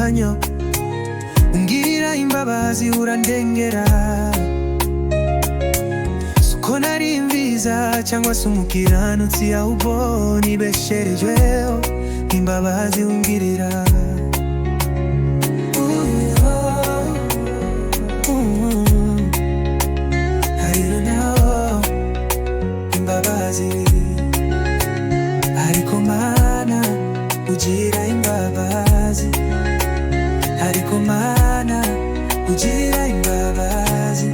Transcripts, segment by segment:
amanywa, ungirira imbabazi urandengera. Suko nari mviza cyangwa se umukiranutsi, ahubwo nibesherejweho imbabazi ungirira. Ariko Mana ugira imbabazi, ariko Mana ugira imbabazi,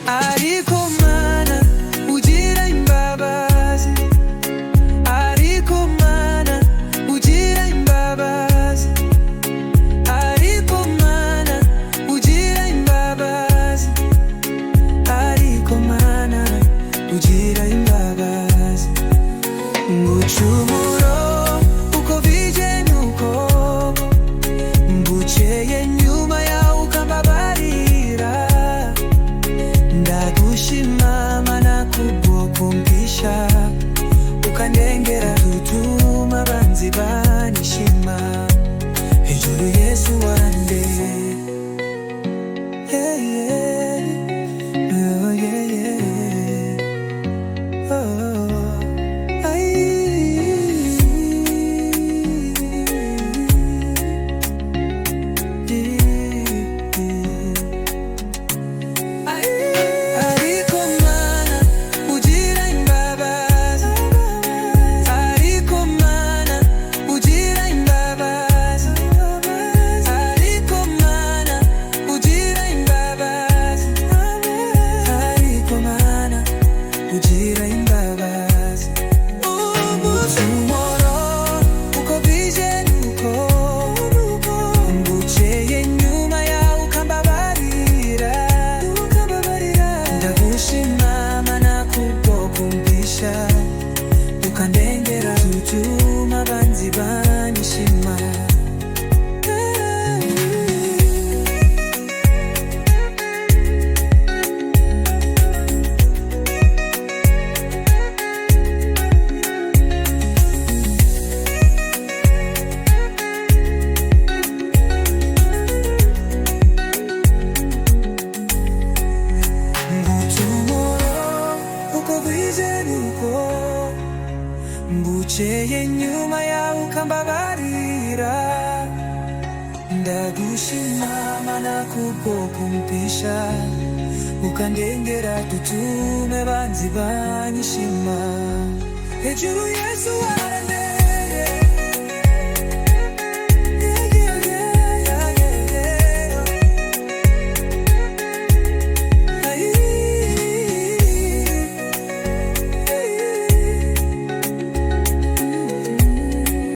ariko Mana ugira imbabazi, ariko Mana ugira imbabazi, ariko Mana ugira imbabazi, ariko Mana ugira imbabazi. Ngucumuro uko bije nuko, mbukeye nyuma yawe ukambabarira. Ndagushima Mana kubwo kumpisha, ukandengera gutuma abanzi banishima. Hejuru Yesu wande, yeah, yeah. Oh, yeah, yeah. Oh. Ugira imbabazi, umucumuro uko bije nuko, mbukeye nyuma yawe ukambabarira. Ndagushima Mana kubwo kumpisha, ukandengera gutuma abanzi banishima. Mbukeye nyuma yawe ukambabarira. Ndagushima Mana kubwo kumpisha, ukandengera dutume abanzi banishima. Hejuru Yesu warande.